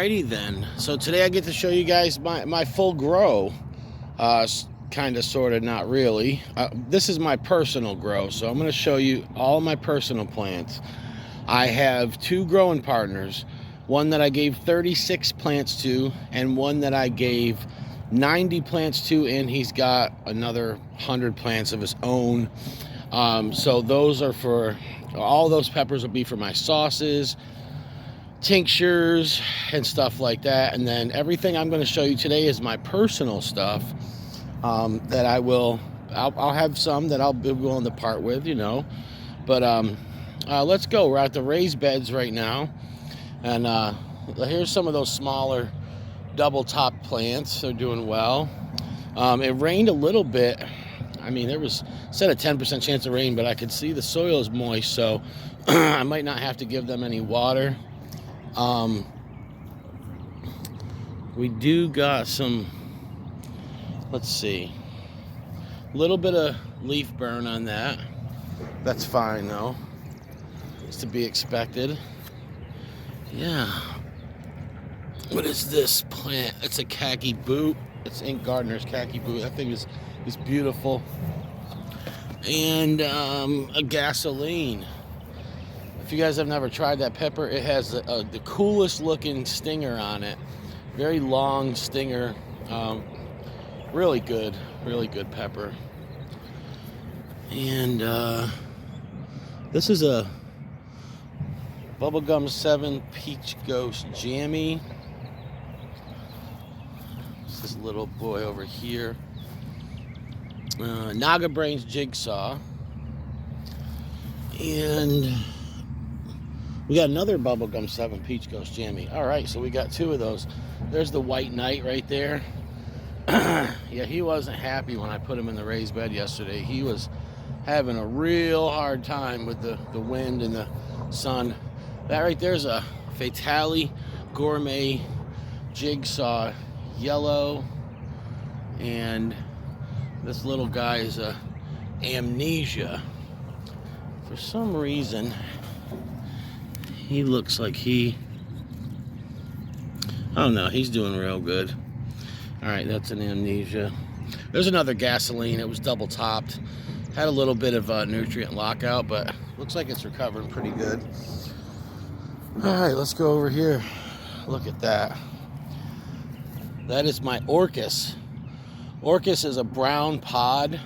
Alrighty then. So today I get to show you guys my full grow. Kind of, sort of, not really. This is my personal grow, so I'm going to show you all my personal plants. I have two growing partners. One that I gave 36 plants to, and one that I gave 90 plants to, and he's got another 100 plants of his own. So those are for, all those peppers will be for my sauces, tinctures, and stuff like that. And then everything I'm going to show you today is my personal stuff that I'll have some that I'll be willing to part with, you know. But let's go. We're at the raised beds right now, and here's some of those smaller double top plants. They're doing well. It rained a little bit. I mean, there was said a 10% chance of rain, but I could see the soil is moist, so I might not have to give them any water. We do got some, let's see, a little bit of leaf burn on that. That's fine though. It's to be expected. Yeah. What is this plant? It's a khaki boot. It's Ink Gardener's khaki boot. That thing is beautiful. And a gasoline. If you guys have never tried that pepper, it has the coolest looking stinger on it. Very long stinger. Really good pepper. And this is a Bubblegum 7 Peach Ghost Jammy. This little boy over here. Naga Brains Jigsaw. And we got another Bubblegum 7 Peach Ghost Jammy. Alright, so we got two of those. There's the White Knight right there. Yeah, he wasn't happy when I put him in the raised bed yesterday. He was having a real hard time with the wind and the sun. That right there's a Fatale Gourmet Jigsaw Yellow. And this little guy is a Amnesia. For some reason, he looks like I don't know, he's doing real good. Alright, that's an Amnesia. There's another gasoline. It was double topped. Had a little bit of nutrient lockout, but looks like it's recovering pretty good. Alright, let's go over here. Look at that. That is my Orchis. Orchis is a brown pod.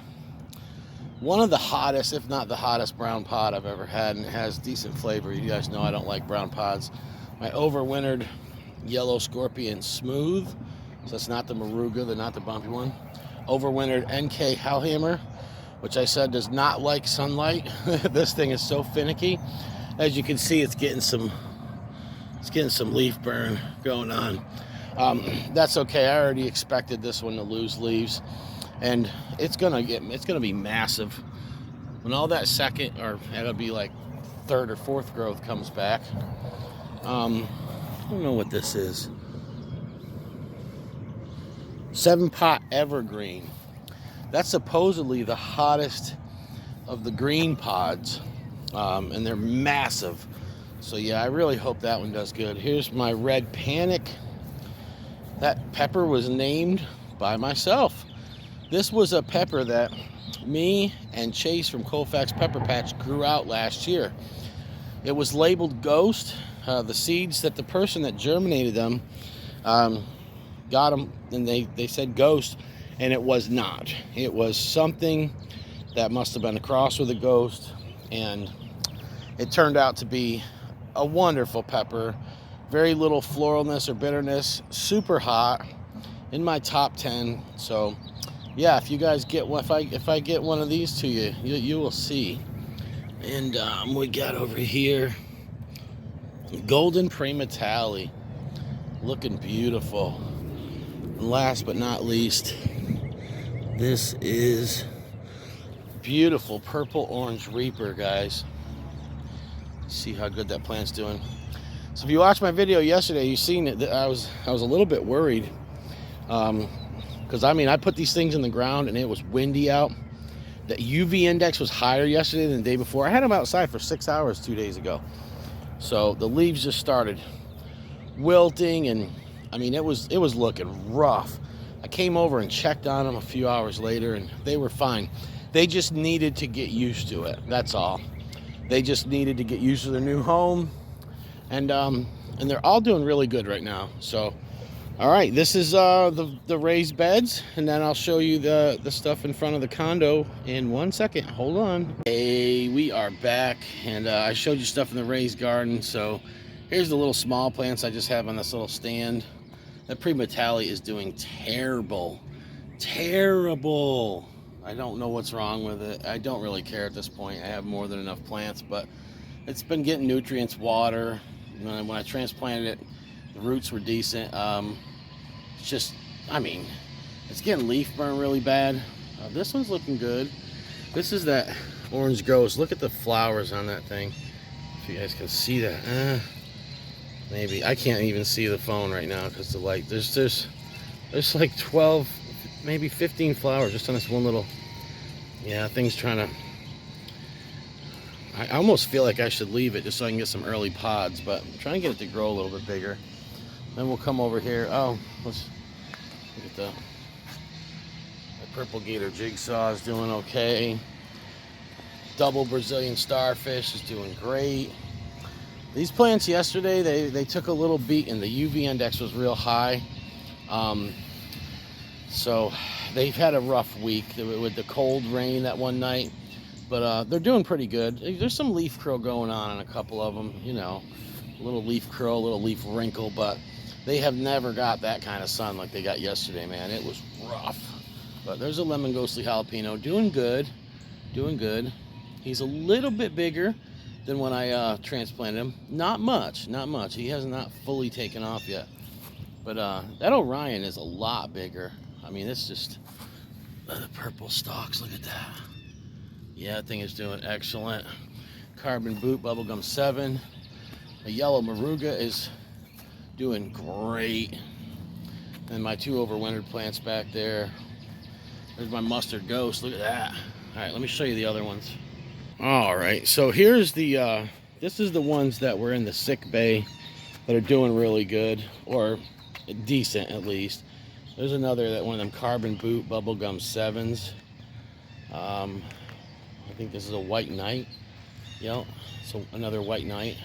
One of the hottest, if not the hottest brown pod I've ever had, and it has decent flavor. You guys know I don't like brown pods. My overwintered Yellow Scorpion Smooth. So it's not the Maruga, they're not the bumpy one. Overwintered NK Hellhammer, which I said does not like sunlight. This thing is so finicky. As you can see, it's getting some leaf burn going on. That's okay. I already expected this one to lose leaves, and it's gonna be massive when all that second, or it'll be like third or fourth growth comes back. I don't know what this is. 7-pot evergreen. That's supposedly the hottest of the green pods, and they're massive. So yeah, I really hope that one does good. Here's my red panic. That pepper was named by myself. This was a pepper that me and Chase from Colfax Pepper Patch grew out last year. It was labeled Ghost. The seeds that the person that germinated them got them, and they said Ghost, and it was not. It was something that must have been a cross with a ghost, and it turned out to be a wonderful pepper. Very little floralness or bitterness. Super hot. In my top 10. So yeah, if you guys get one, if I get one of these to you, you will see. And we got over here Golden Prematale, looking beautiful. And last but not least, this is beautiful purple orange Reaper, guys. See how good that plant's doing. So if you watched my video yesterday, you seen it. I was a little bit worried, because I mean, I put these things in the ground and it was windy out. The UV index was higher yesterday than the day before. I had them outside for 6 hours 2 days ago. So the leaves just started wilting, and I mean, it was looking rough. I came over and checked on them a few hours later, and they were fine. They just needed to get used to it. That's all. They just needed to get used to their new home, and they're all doing really good right now. So, all right, this is the raised beds, and then I'll show you the stuff in front of the condo in 1 second. Hold on. Hey, we are back, and I showed you stuff in the raised garden. So here's the little small plants I just have on this little stand. That Primatale is doing terrible. Terrible. I don't know what's wrong with it. I don't really care at this point. I have more than enough plants, but it's been getting nutrients, water. When I transplanted it, the roots were decent. It's just, I mean, it's getting leaf burn really bad. This one's looking good. This is that orange ghost. Look at the flowers on that thing. If you guys can see that. Maybe. I can't even see the phone right now because the light. There's like 12, maybe 15 flowers just on this one little. Yeah, thing's trying to. I almost feel like I should leave it just so I can get some early pods, but I'm trying to get it to grow a little bit bigger. Then we'll come over here. Oh, let's look at the purple gator jigsaw is doing okay. Double Brazilian starfish is doing great. These plants yesterday, they took a little beat and the UV index was real high. So they've had a rough week with the cold rain that one night. But they're doing pretty good. There's some leaf curl going on in a couple of them, you know. A little leaf curl, a little leaf wrinkle, but they have never got that kind of sun like they got yesterday, man. It was rough. But there's a lemon ghostly jalapeno doing good. Doing good. He's a little bit bigger than when I transplanted him. Not much, not much. He has not fully taken off yet. But that Orion is a lot bigger. I mean, it's just the purple stalks. Look at that. Yeah, that thing is doing excellent. Carbon Boot Bubblegum 7. The yellow Maruga is doing great. And my two overwintered plants back there. There's my mustard ghost. Look at that. All right, let me show you the other ones. All right, so here's the, this is the ones that were in the sick bay that are doing really good, or decent at least. There's another, that one of them Carbon Boot Bubblegum 7s. I think this is a white knight. Yep, so another white knight.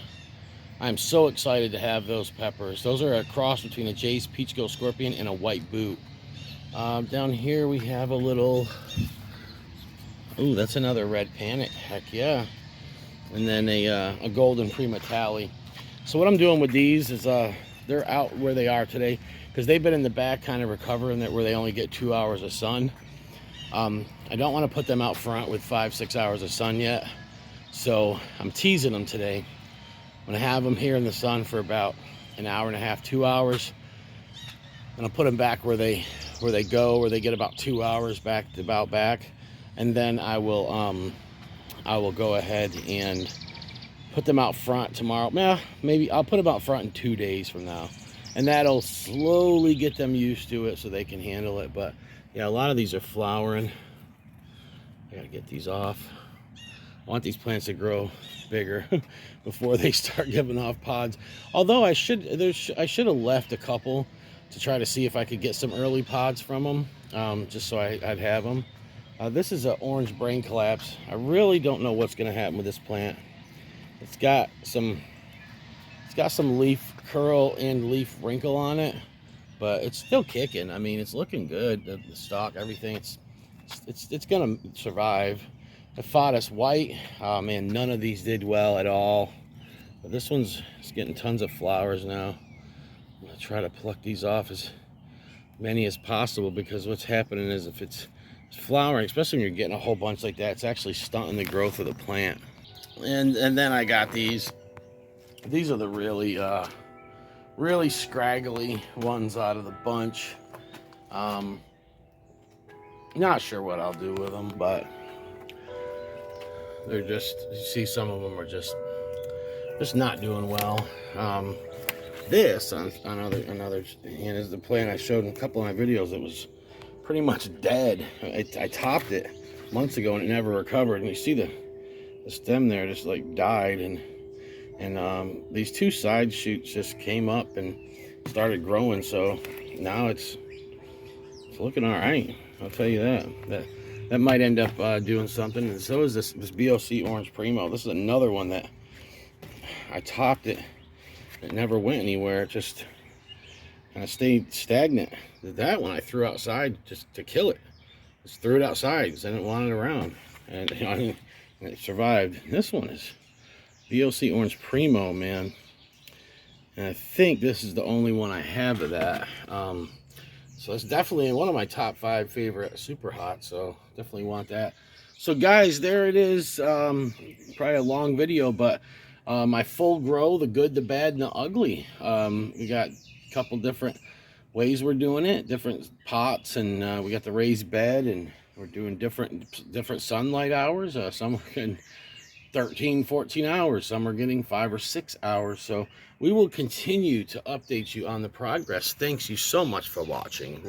I'm so excited to have those peppers. Those are a cross between a Jay's Peach Ghost Scorpion and a white boot. Down here we have a little, ooh, that's another red panic. Heck yeah. And then a golden Primatale. So what I'm doing with these is they're out where they are today because they've been in the back kind of recovering, that where they only get 2 hours of sun. I don't want to put them out front with 5-6 hours of sun yet, so I'm teasing them today. I'm going to have them here in the sun for about an hour and a half, 2 hours, and I'll put them back where they get about 2 hours back, and then I will go ahead and put them out front tomorrow. Maybe I'll put them out front in 2 days from now, and that'll slowly get them used to it so they can handle it. But yeah, a lot of these are flowering. I gotta get these off. I want these plants to grow bigger before they start giving off pods. Although I should have left a couple to try to see if I could get some early pods from them, just so I'd have them. This is an orange brain collapse. I really don't know what's gonna happen with this plant. It's got some leaf curl and leaf wrinkle on it, but it's still kicking. I mean, it's looking good. The stalk, everything, it's gonna survive. The Fadas white, oh man, none of these did well at all. But this one's getting tons of flowers now. I'm gonna try to pluck these off as many as possible, because what's happening is if it's flowering, especially when you're getting a whole bunch like that, it's actually stunting the growth of the plant. And then I got these. These are the really scraggly ones out of the bunch. Not sure what I'll do with them, but they're just, you see some of them are just not doing well. This on another hand is the plant I showed in a couple of my videos. It was pretty much dead. I topped it months ago and it never recovered. And you see the stem there just like died, and these two side shoots just came up, and started growing, so now it's looking all right. I'll tell you that might end up doing something. And so is this BOC Orange Primo. This is another one that I topped it. It never went anywhere. It just kind of stayed stagnant. That one I threw outside just to kill it. Just threw it outside because I didn't want it around, and you know, and it survived. This one is BOC Orange Primo, man. And I think this is the only one I have of that. So it's definitely one of my top 5 favorite super hot. So definitely want that. So guys, there it is. Probably a long video, but my full grow, the good, the bad, and the ugly. We got a couple different ways we're doing it, different pots, and we got the raised bed, and we're doing different sunlight hours. Some are getting 13, 14 hours, some are getting 5 or 6 hours. So we will continue to update you on the progress. Thanks you so much for watching.